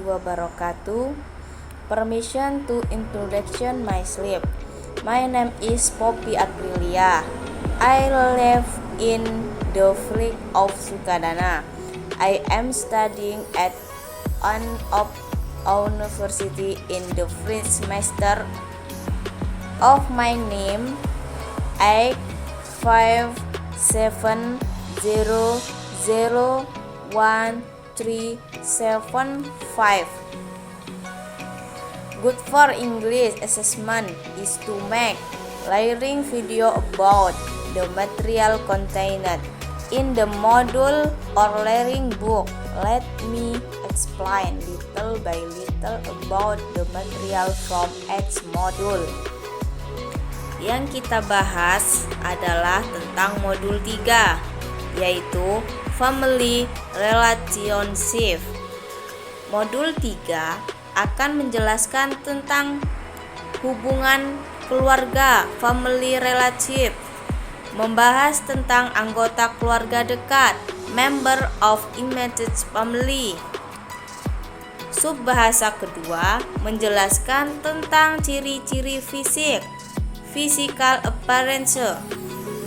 wabarakatuh. Permission to introduction myself. My name is Poppy Aprilia. I live in the village of Sukadana. I am studying at an university in the first semester of my name 857001375. Good for English assessment is to make learning video about the material contained in the module or learning book. Let me explain little by little about the material from each module. Yang kita bahas adalah tentang modul 3, yaitu Family Relationship. Modul 3 akan menjelaskan tentang hubungan keluarga, family relationship, membahas tentang anggota keluarga dekat, member of immediate family. Subbahasa kedua menjelaskan tentang ciri-ciri fisik, physical appearance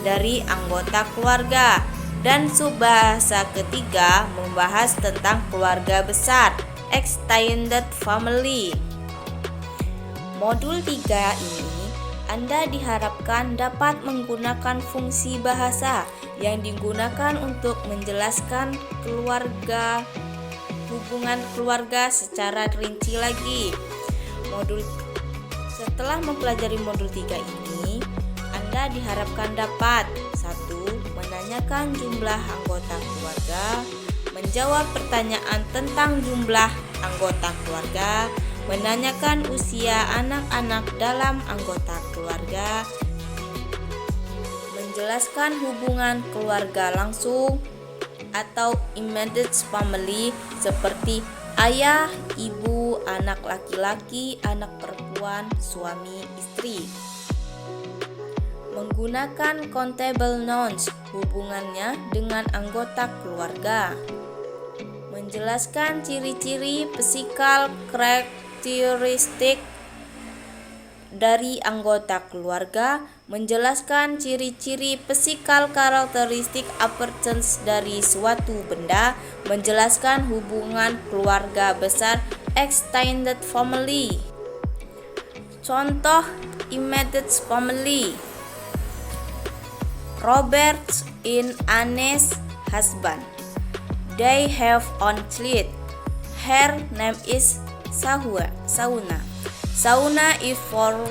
dari anggota keluarga, dan subbahasa ketiga membahas tentang keluarga besar, extended family. Modul 3 ini Anda diharapkan dapat menggunakan fungsi bahasa yang digunakan untuk menjelaskan keluarga, hubungan keluarga secara rinci lagi. Setelah mempelajari modul 3 ini, Anda diharapkan dapat 1. Menanyakan jumlah anggota keluarga, menjawab pertanyaan tentang jumlah anggota keluarga, menanyakan usia anak-anak dalam anggota keluarga, menjelaskan hubungan keluarga langsung atau immediate family seperti ayah, ibu, anak laki-laki, anak perempuan, suami, istri. Menggunakan countable nouns, hubungannya dengan anggota keluarga. Menjelaskan ciri-ciri physical karakteristik dari anggota keluarga, menjelaskan ciri-ciri physical karakteristik appearance dari suatu benda, menjelaskan hubungan keluarga besar, extended family. Contoh immediate family. Robert and Anne's husband. They have one child. Her name is Sauna. Sauna is 4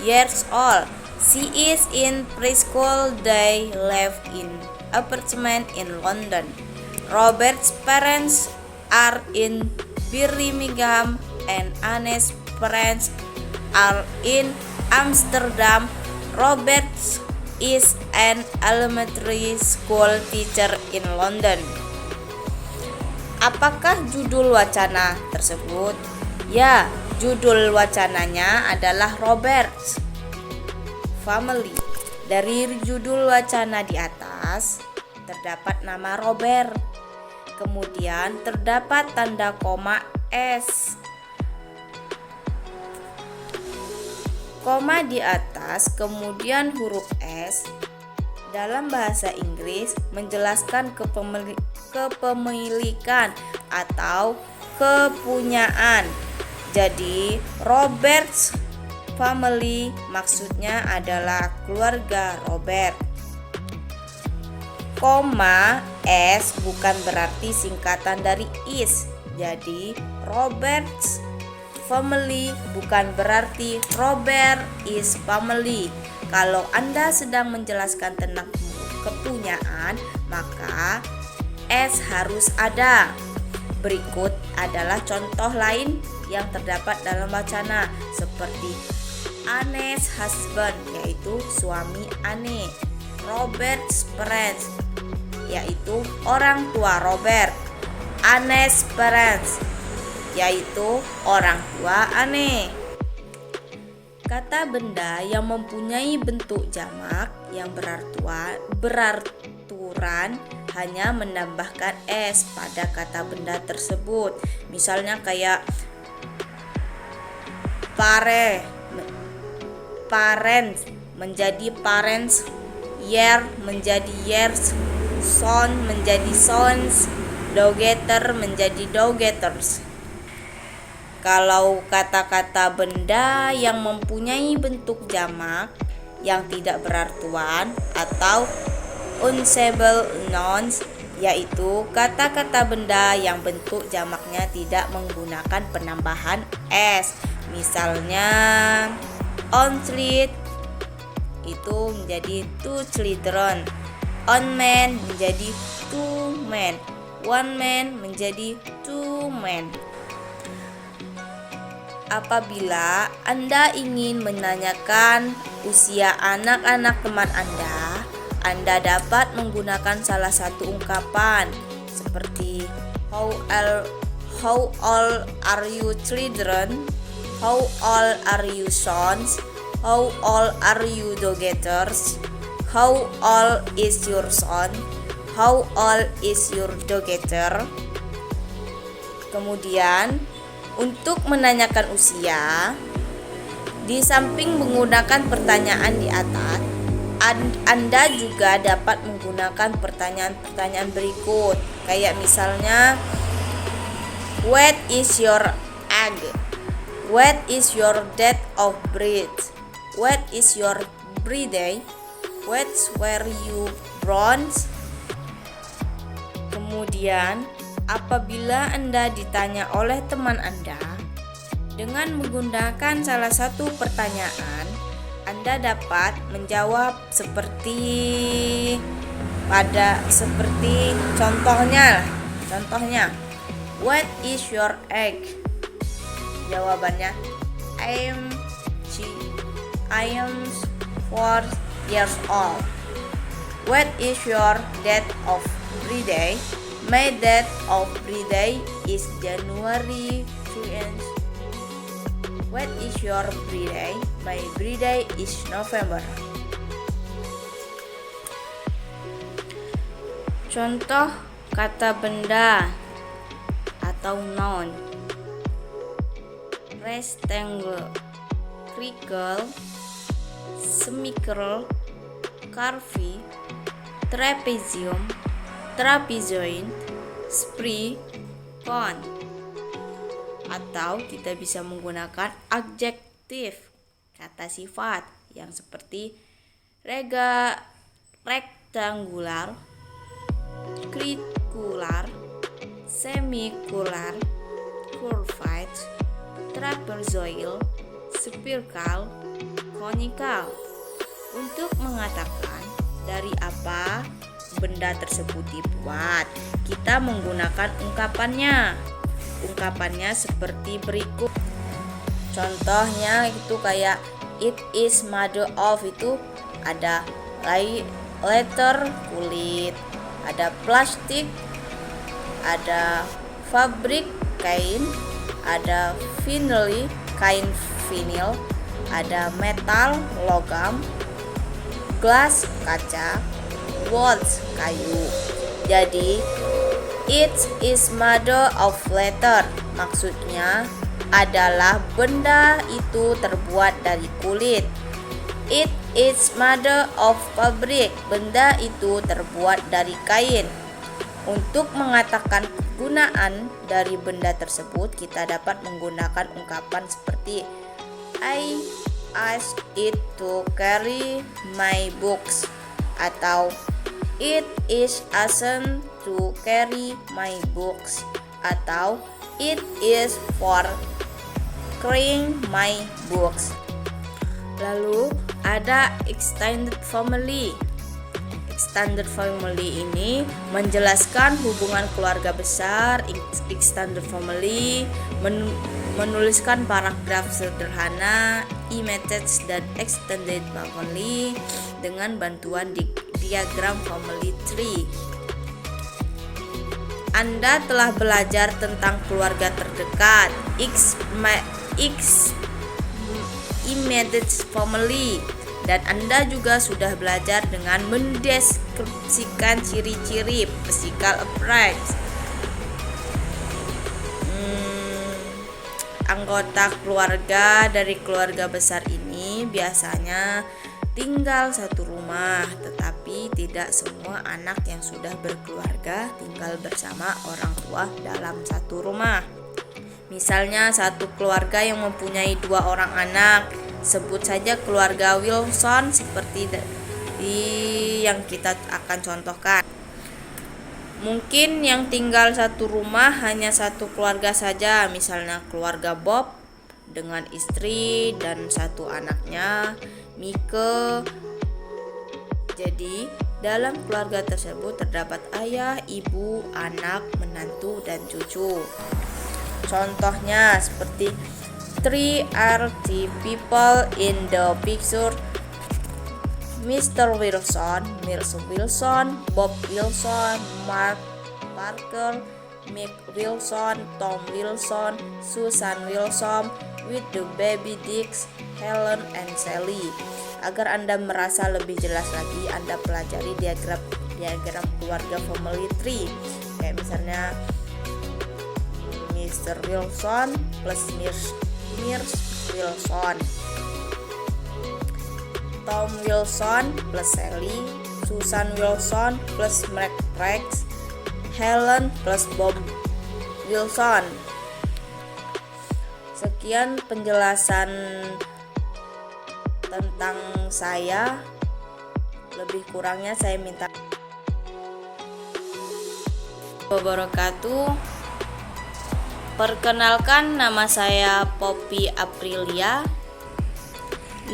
years old. She is in preschool. They live in apartment in London. Robert's parents are in Birmingham and Anne's parents are in Amsterdam. Robert is an elementary school teacher in London. Apakah judul wacana tersebut? Ya, judul wacananya adalah Robert's Family. Dari judul wacana di atas terdapat nama Robert. Kemudian terdapat tanda koma S. Koma di atas, kemudian huruf S dalam bahasa Inggris menjelaskan kepemilikan atau kepunyaan. Jadi Robert's Family maksudnya adalah keluarga Robert. Koma S bukan berarti singkatan dari is. Jadi Robert's Family bukan berarti Robert is family. Kalau Anda sedang menjelaskan tentang kepunyaan, maka S harus ada. Berikut adalah contoh lain yang terdapat dalam wacana seperti Anne's husband, yaitu suami Anne. Robert's parents, yaitu orang tua Robert. Anne's parents, yaitu orang tua Anne. Kata benda yang mempunyai bentuk jamak yang beraturan hanya menambahkan s pada kata benda tersebut. Misalnya kayak parents menjadi parents, year menjadi years, son menjadi sons, dog-eater menjadi dog-eaters. Kalau kata-kata benda yang mempunyai bentuk jamak yang tidak berartuan atau unsable nouns, yaitu kata-kata benda yang bentuk jamaknya tidak menggunakan penambahan s. Misalnya on sled itu menjadi two children, on man menjadi two men, one man menjadi two men. Apabila Anda ingin menanyakan usia anak-anak teman Anda dapat menggunakan salah satu ungkapan seperti how old are you children, how old are you sons, how old are you dog-eaters, how old is your son, how old is your dog-eater. Kemudian untuk menanyakan usia, di samping menggunakan pertanyaan di atas, Anda juga dapat menggunakan pertanyaan-pertanyaan berikut. Kayak misalnya, what is your age? What is your date of birth? What is your birthday? What's where you born? Kemudian, apabila Anda ditanya oleh teman Anda dengan menggunakan salah satu pertanyaan, Anda dapat menjawab seperti contohnya, what is your age? Jawabannya, I am 4 years old. What is your date of birthday? My date of birthday is January 20th. What is your birthday? My birthday is November. Contoh kata benda atau noun: rectangle, circle, semicircle, curve, trapezium, trapezoid, spree, cone. Atau kita bisa menggunakan adjektif, kata sifat yang seperti rectangular, circular, semicular, curved, trapezoidal, spherical, conical. Untuk mengatakan dari apa benda tersebut dibuat, kita menggunakan ungkapannya seperti berikut. Contohnya itu kayak it is made of, itu ada leather, kulit, ada plastik, ada fabric, kain, ada vinyl, kain vinil, ada metal, logam, glass, kaca, wood, kayu. Jadi it is made of leather maksudnya adalah benda itu terbuat dari kulit. It is made of fabric, benda itu terbuat dari kain. Untuk mengatakan kegunaan dari benda tersebut, kita dapat menggunakan ungkapan seperti I asked it to carry my books, atau it is asked to carry my books, atau it is for carrying my books. Lalu ada extended family. Extended family ini menjelaskan hubungan keluarga besar. Extended family menuliskan paragraf sederhana, images dan extended family dengan bantuan diagram family tree. Anda telah belajar tentang keluarga terdekat, immediate family, Dan Anda juga sudah belajar dengan mendeskripsikan ciri-ciri physical appearance. Anggota keluarga dari keluarga besar ini biasanya tinggal satu rumah, tetapi tidak semua anak yang sudah berkeluarga tinggal bersama orang tua dalam satu rumah. Misalnya satu keluarga yang mempunyai 2 orang anak, sebut saja keluarga Wilson seperti yang kita akan contohkan. Mungkin yang tinggal satu rumah hanya satu keluarga saja, misalnya keluarga Bob dengan istri dan 1 anaknya, Mike. Jadi, dalam keluarga tersebut terdapat ayah, ibu, anak, menantu, dan cucu. Contohnya seperti 3 are the people in the picture: Mr. Wilson, Miss Wilson, Bob Wilson, Mark Parker, Mick Wilson, Tom Wilson, Susan Wilson, with the baby Dix, Helen, and Sally. Agar Anda merasa lebih jelas lagi, Anda pelajari diagram keluarga family tree. Kayak misalnya Mr. Wilson plus Miss Wilson, Tom Wilson plus Sally, Susan Wilson plus Mark Rex, Helen plus Bob Wilson. Sekian penjelasan tentang saya. Lebih kurangnya saya minta wabarakatuh. Perkenalkan, nama saya Poppy Aprilia.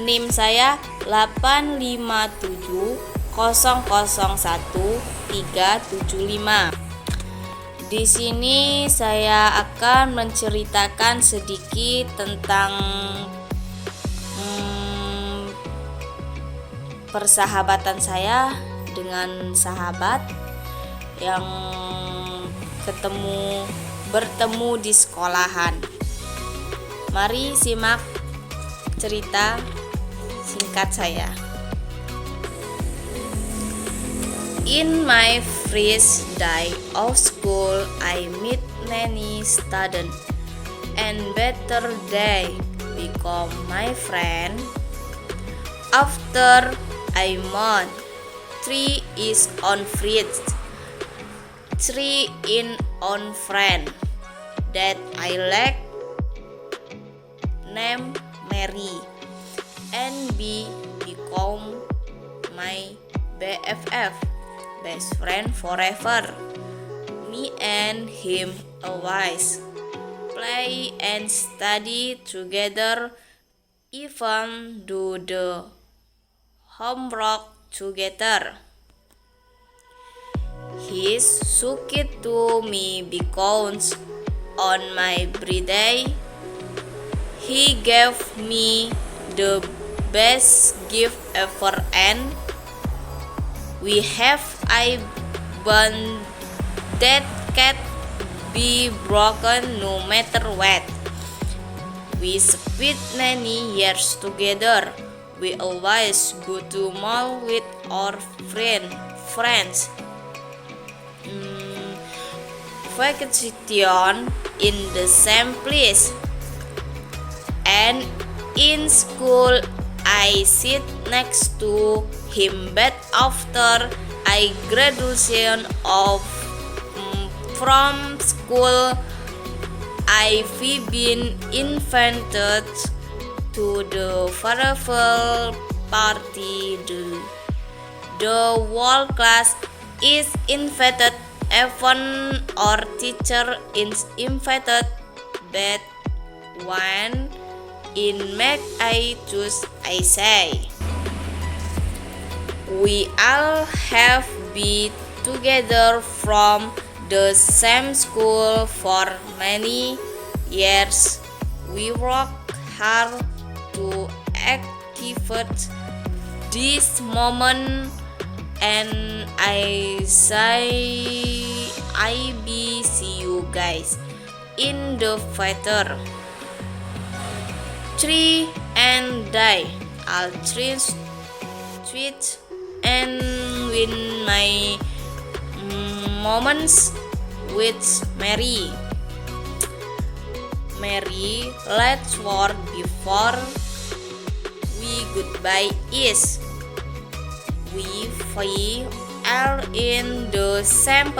NIM saya 857001375. Di sini saya akan menceritakan sedikit tentang persahabatan saya dengan sahabat yang bertemu di sekolahan. Mari simak cerita singkat saya. In my first day of school, I met many students, and better they become my friend. After a month, 3 is on friends, 3 in on friend that I like, name Mary, and B become my BFF, best friend forever. Me and him always play and study together, even do the homework together. He's sweet to me because on my birthday he gave me the best gift ever, and we have a bond that can't be broken no matter what. We spent many years together. We always go to mall with our friends. Vacation in the same place. And in school, I sit next to him, but after I graduation from school, I've been invited to the farewell party. The whole class is invited, even our teacher is invited, but when in make I choose, I say we all have been together from the same school for many years. We work hard to activate this moment, and I say I be see you guys in the future. 3 and die. I'll sweet and win my moments with Mary. Mary, let's work before we goodbye is. We are in the same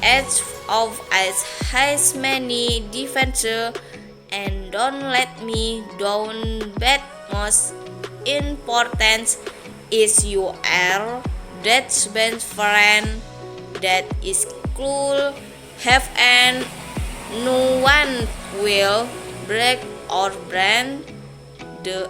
age of as many defenses, and don't let me down. But most important is you are that best friend that is cool, have, and no one will break or bend the